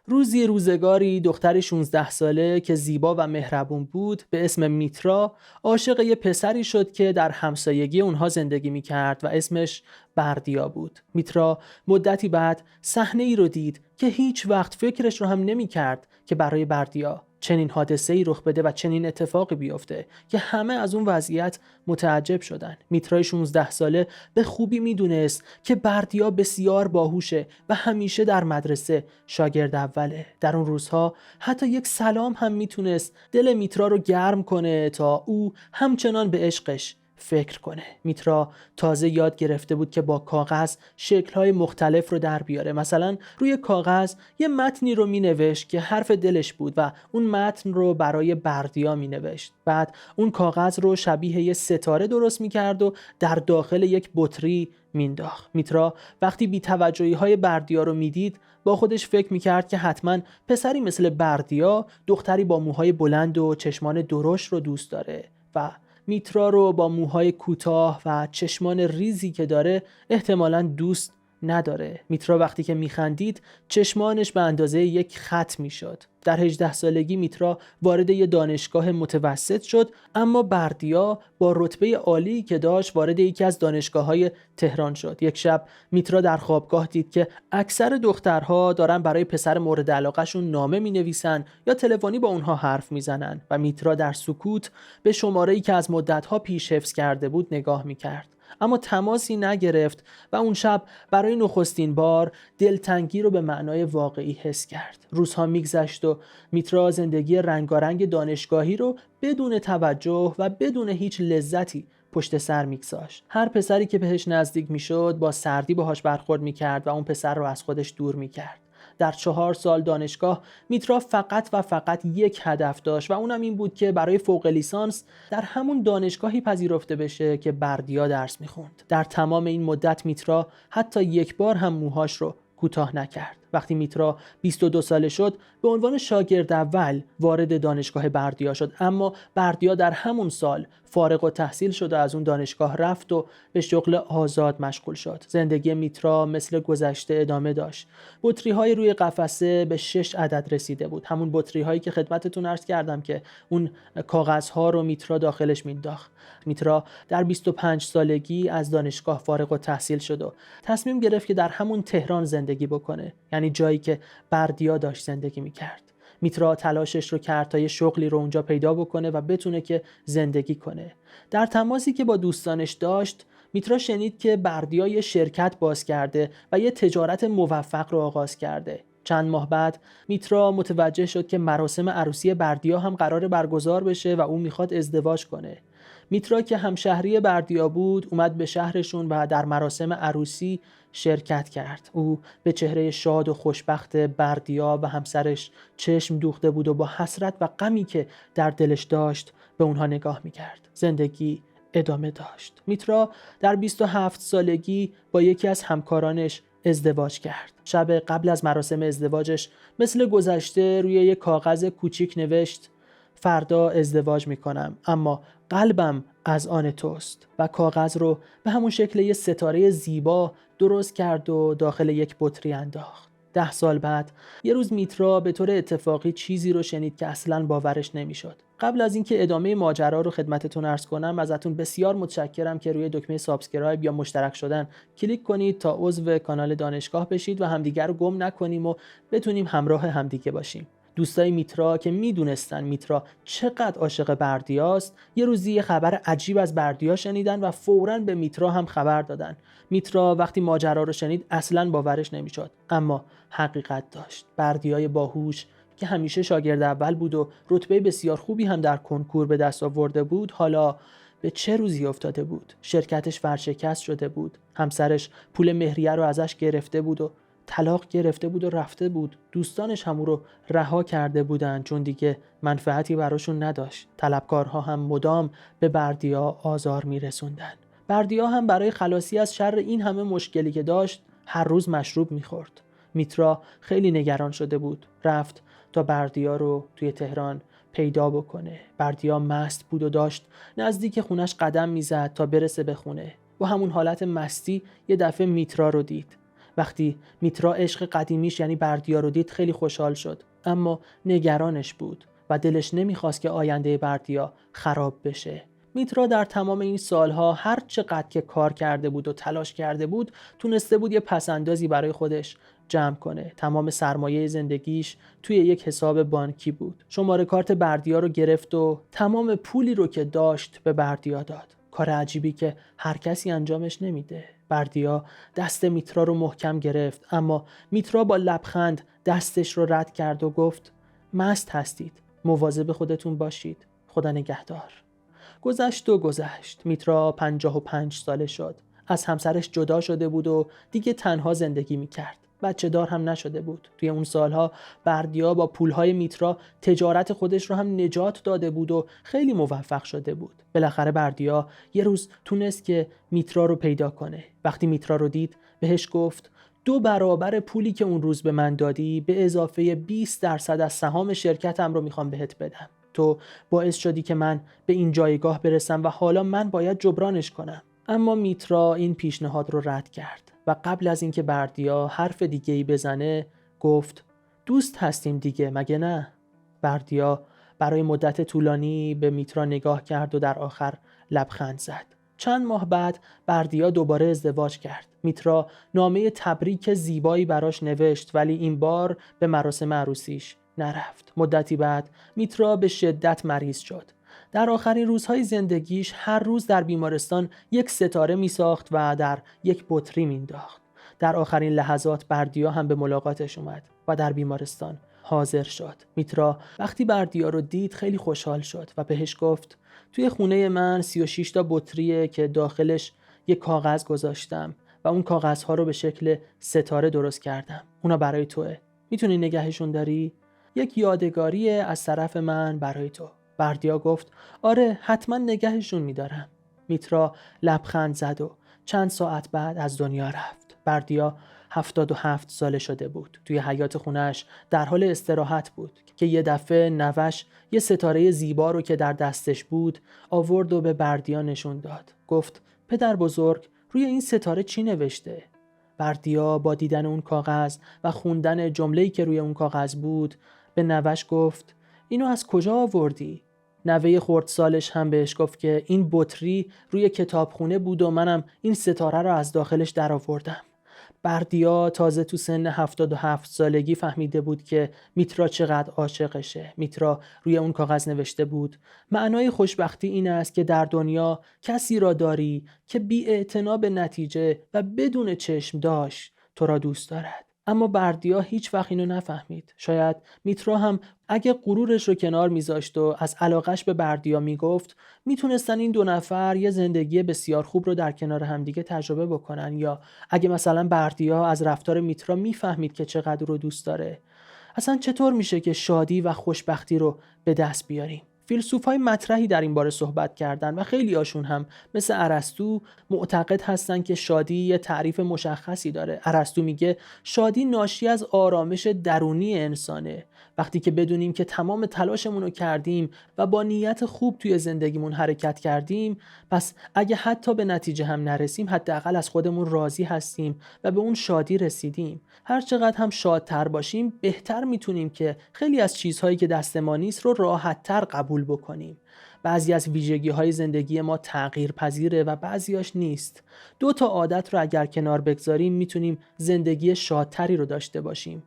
روزگاری دختری 16 ساله که زیبا و مهربون بود به اسم میترا عاشق یه پسری شد که در همسایگی اونها زندگی میکرد و اسمش بردیا بود. میترا مدتی بعد صحنه ای رو دید که هیچ وقت فکرش رو هم نمیکرد که برای بردیا چنین حادثه‌ای رخ بده و چنین اتفاقی بیفته که همه از اون وضعیت متعجب شدن. میترای 16 ساله به خوبی میدونست که بردیا بسیار باهوشه و همیشه در مدرسه شاگرد اوله. در اون روزها حتی یک سلام هم میتونست دل میترا رو گرم کنه تا او همچنان به عشقش فکر کنه. میترا تازه یاد گرفته بود که با کاغذ شکل‌های مختلف رو در بیاره. مثلا روی کاغذ یه متنی رو مینوشت که حرف دلش بود و اون متن رو برای بردیا مینوشت. بعد اون کاغذ رو شبیه یه ستاره درست میکرد و در داخل یک بطری مینداخت. میترا وقتی بی‌توجهی‌های بردیا رو میدید با خودش فکر میکرد که حتما پسری مثل بردیا دختری با موهای بلند و چشمان درشت رو دوست داره و میترا رو با موهای کوتاه و چشمان ریزی که داره احتمالاً دوست نداره. میترا وقتی که میخندید چشمانش به اندازه یک خط میشد. در 18 سالگی میترا وارد یه دانشگاه متوسط شد، اما بردیا با رتبه عالی که داشت وارد یکی از دانشگاه‌های تهران شد. یک شب میترا در خوابگاه دید که اکثر دخترها دارن برای پسر مورد علاقه‌شون نامه می‌نویسن یا تلفنی با اونها حرف میزنن و میترا در سکوت به شماره‌ای که از مدت‌ها پیش حفظ کرده بود نگاه می‌کرد، اما تماسی نگرفت و اون شب برای نخستین بار دلتنگی رو به معنای واقعی حس کرد. روزها میگذشت و میترا زندگی رنگارنگ دانشگاهی رو بدون توجه و بدون هیچ لذتی پشت سر میگذاشت. هر پسری که بهش نزدیک میشد با سردی باهاش برخورد میکرد و اون پسر رو از خودش دور میکرد. در 4 سال دانشگاه میترا فقط و فقط یک هدف داشت و اونم این بود که برای فوق لیسانس در همون دانشگاهی پذیرفته بشه که بردیا درس میخوند. در تمام این مدت میترا حتی یک بار هم موهاش رو کوتاه نکرد. وقتی میترا 22 ساله شد به عنوان شاگرد اول وارد دانشگاه بردیا شد، اما بردیا در همون سال فارغ التحصیل شد و از اون دانشگاه رفت و به شغل آزاد مشغول شد. زندگی میترا مثل گذشته ادامه داشت. بطری های روی قفسه به 6 عدد رسیده بود، همون بطری هایی که خدمتتون عرض کردم که اون کاغذ ها رو میترا داخلش مینداخت. میترا در 25 سالگی از دانشگاه فارغ التحصیل شد و تصمیم گرفت که در همون تهران زندگی بکنه، یعنی جایی که بردیا داشت زندگی میکرد. میترا تلاشش رو کرد تا یه شغلی رو اونجا پیدا بکنه و بتونه که زندگی کنه. در تماسی که با دوستانش داشت میترا شنید که بردیا یه شرکت باز کرده و یه تجارت موفق رو آغاز کرده. چند ماه بعد میترا متوجه شد که مراسم عروسی بردیا هم قرار برگزار بشه و اون میخواد ازدواج کنه. میترا که همشهری بردیا بود اومد به شهرشون و در مراسم عروسی شرکت کرد. او به چهره شاد و خوشبخت بردیا و همسرش چشم دوخته بود و با حسرت و غمی که در دلش داشت به اونها نگاه میکرد. زندگی ادامه داشت. میترا در 27 سالگی با یکی از همکارانش ازدواج کرد. شب قبل از مراسم ازدواجش مثل گذشته روی یک کاغذ کوچیک نوشت فردا ازدواج میکنم اما قلبم از آن توست و کاغذ رو به همون شکل یه ستاره زیبا درست کرد و داخل یک بطری انداخت. 10 سال بعد یه روز میترا به طور اتفاقی چیزی رو شنید که اصلاً باورش نمیشد. قبل از اینکه ادامه ماجرا رو خدمتتون عرض کنم ازتون بسیار متشکرم که روی دکمه سابسکرایب یا مشترک شدن کلیک کنید تا عضو کانال دانشگاه بشید و همدیگر رو گم نکنیم و بتونیم همراه همدیگه باشیم. دوستای میترا که میدونستن میترا چقدر عاشق بردیاست یه روزی یه خبر عجیب از بردیا شنیدن و فوراً به میترا هم خبر دادن. میترا وقتی ماجرا رو شنید اصلاً باورش نمیشد، اما حقیقت داشت. بردیای باهوش که همیشه شاگرد اول بود و رتبه بسیار خوبی هم در کنکور به دست آورده بود حالا به چه روزی افتاده بود. شرکتش ورشکست شده بود، همسرش پول مهریه رو ازش گرفته بود و طلاق گرفته بود و رفته بود. دوستانش هم او رو رها کرده بودن چون دیگه منفعتی براشون نداشت. طلبکارها هم مدام به بردیا آزار میرسوندن. بردیا هم برای خلاصی از شر این همه مشکلی که داشت هر روز مشروب میخورد. میترا خیلی نگران شده بود. رفت تا بردیا رو توی تهران پیدا بکنه. بردیا مست بود و داشت نزدیک خونش قدم میزد تا برسه به خونه. با همون حالت مستی یه دفعه میترا رو دید. وقتی میترا عشق قدیمیش یعنی بردیا رو دید خیلی خوشحال شد، اما نگرانش بود و دلش نمیخواست که آینده بردیا خراب بشه. میترا در تمام این سالها هر چقدر که کار کرده بود و تلاش کرده بود تونسته بود یه پسندازی برای خودش جمع کنه. تمام سرمایه زندگیش توی یک حساب بانکی بود. شماره کارت بردیا رو گرفت و تمام پولی رو که داشت به بردیا داد. کار عجیبی که هر کسی انجامش نمیده. بردیا دست میترا رو محکم گرفت، اما میترا با لبخند دستش رو رد کرد و گفت مست هستید، مواظب خودتون باشید، خدا نگهدار. گذشت. میترا 55 ساله شد. از همسرش جدا شده بود و دیگه تنها زندگی میکرد. بچه دار هم نشده بود. توی اون سالها بردیا با پولهای میترا تجارت خودش رو هم نجات داده بود و خیلی موفق شده بود. بالاخره بردیا یه روز تونست که میترا رو پیدا کنه. وقتی میترا رو دید بهش گفت 2 برابر پولی که اون روز به من دادی به اضافه 20% از سهام شرکتم رو میخوام بهت بدم. تو باعث شدی که من به این جایگاه برسم و حالا من باید جبرانش کنم. اما میترا این پیشنهاد رو رد کرد و قبل از اینکه بردیا حرف دیگه‌ای بزنه گفت دوست هستیم دیگه، مگه نه؟ بردیا برای مدت طولانی به میترا نگاه کرد و در آخر لبخند زد. چند ماه بعد بردیا دوباره ازدواج کرد. میترا نامه تبریک زیبایی براش نوشت، ولی این بار به مراسم عروسیش نرفت. مدتی بعد میترا به شدت مریض شد. در آخرین روزهای زندگیش هر روز در بیمارستان یک ستاره می ساخت و در یک بطری می انداخت. در آخرین لحظات بردیا هم به ملاقاتش اومد و در بیمارستان حاضر شد. میترا وقتی بردیا رو دید خیلی خوشحال شد و بهش گفت توی خونه من 36 تا بطریه که داخلش یک کاغذ گذاشتم و اون کاغذها رو به شکل ستاره درست کردم. اونا برای توئه. میتونی نگهشون داری؟ یک یادگاری از طرف من برای تو. بردیا گفت آره حتما نگهشون میدارم. میترا لبخند زد و چند ساعت بعد از دنیا رفت. بردیا 77 ساله شده بود. توی حیاط خونش در حال استراحت بود که یه دفعه نوش یه ستاره زیبا رو که در دستش بود آورد و به بردیا نشون داد. گفت پدر بزرگ روی این ستاره چی نوشته؟ بردیا با دیدن اون کاغذ و خوندن جمله‌ای که روی اون کاغذ بود به نوش گفت اینو از کجا آوردی؟ نوه خردسالش هم بهش گفت که این بطری روی کتابخونه بود و منم این ستاره رو از داخلش در آوردم. بردیا تازه تو سن 77 سالگی فهمیده بود که میترا چقدر عاشقشه. میترا روی اون کاغذ نوشته بود معنای خوشبختی این است که در دنیا کسی را داری که بی‌اعتنا به نتیجه و بدون چشم داشت تو را دوست دارد. اما بردیا هیچ وقت اینو نفهمید. شاید میترا هم اگه غرورش رو کنار میذاشت و از علاقش به بردیا میگفت میتونستن این 2 نفر یه زندگی بسیار خوب رو در کنار همدیگه تجربه بکنن. یا اگه مثلا بردیا از رفتار میترا میفهمید که چقدر رو دوست داره، اصلا چطور میشه که شادی و خوشبختی رو به دست بیاریم؟ فیلسوفای مطرحی در این باره صحبت کردن و خیلی هاشون هم مثل ارسطو معتقد هستن که شادی یه تعریف مشخصی داره. ارسطو میگه شادی ناشی از آرامش درونی انسانه. وقتی که بدونیم که تمام تلاشمون رو کردیم و با نیت خوب توی زندگیمون حرکت کردیم، پس اگه حتی به نتیجه هم نرسیم حداقل از خودمون راضی هستیم و به اون شادی رسیدیم. هر چقدر هم شادتر باشیم بهتر میتونیم که خیلی از چیزهایی که دست ما نیست رو راحت‌تر قبول بکنیم. بعضی از ویژگی‌های زندگی ما تغییر پذیره و بعضیاش نیست. 2 تا عادت رو اگر کنار بگذاریم میتونیم زندگی شادتری رو داشته باشیم.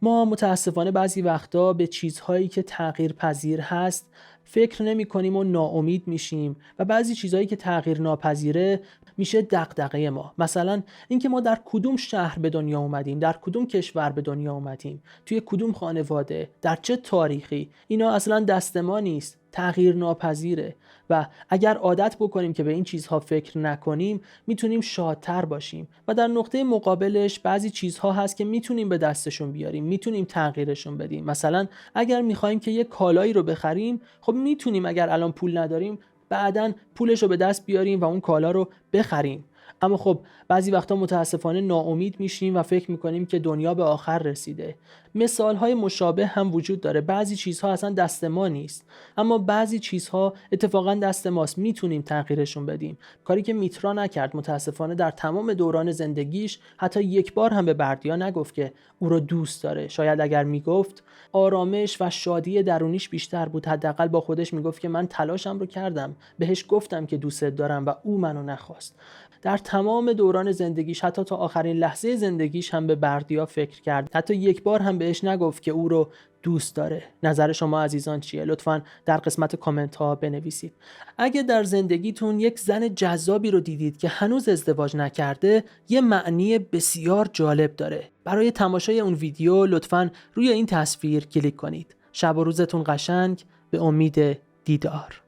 ما متاسفانه بعضی وقتا به چیزهایی که تغییر پذیر هست فکر نمی کنیم و ناامید میشیم و بعضی چیزهایی که تغییر ناپذیره میشه دغدغه ما. مثلا اینکه ما در کدوم شهر به دنیا اومدیم، در کدوم کشور به دنیا اومدیم، توی کدوم خانواده، در چه تاریخی، اینا اصلا دست ما نیست، تغییر ناپذیره. و اگر عادت بکنیم که به این چیزها فکر نکنیم میتونیم شادتر باشیم. و در نقطه مقابلش بعضی چیزها هست که میتونیم به دستشون بیاریم، میتونیم تغییرشون بدیم. مثلا اگر میخوایم که یک کالایی رو بخریم، خب میتونیم اگر الان پول نداریم بعداً پولش رو به دست بیاریم و اون کالا رو بخریم. اما خب بعضی وقتا متاسفانه ناامید میشیم و فکر میکنیم که دنیا به آخر رسیده. مثالهای مشابه هم وجود داره. بعضی چیزها اصلا دست ما نیست، اما بعضی چیزها اتفاقا دست ماست، میتونیم تغییرشون بدیم. کاری که میترا نکرد. متاسفانه در تمام دوران زندگیش حتی یک بار هم به بردیا نگفت که او رو دوست داره. شاید اگر میگفت آرامش و شادی درونیش بیشتر بود. حداقل با خودش میگفت که من تلاشم رو کردم، بهش گفتم که دوستت دارم و او منو نخواست. در تمام دوران زندگیش، حتی تا آخرین لحظه زندگیش هم به بردیا فکر کرد. حتی یک بار هم بهش نگفت که او رو دوست داره. نظر شما عزیزان چیه؟ لطفاً در قسمت کامنت ها بنویسید. اگه در زندگیتون یک زن جذابی رو دیدید که هنوز ازدواج نکرده، یه معنی بسیار جالب داره. برای تماشای اون ویدیو لطفاً روی این تصویر کلیک کنید. شب و روزتون قشنگ. به امید دیدار.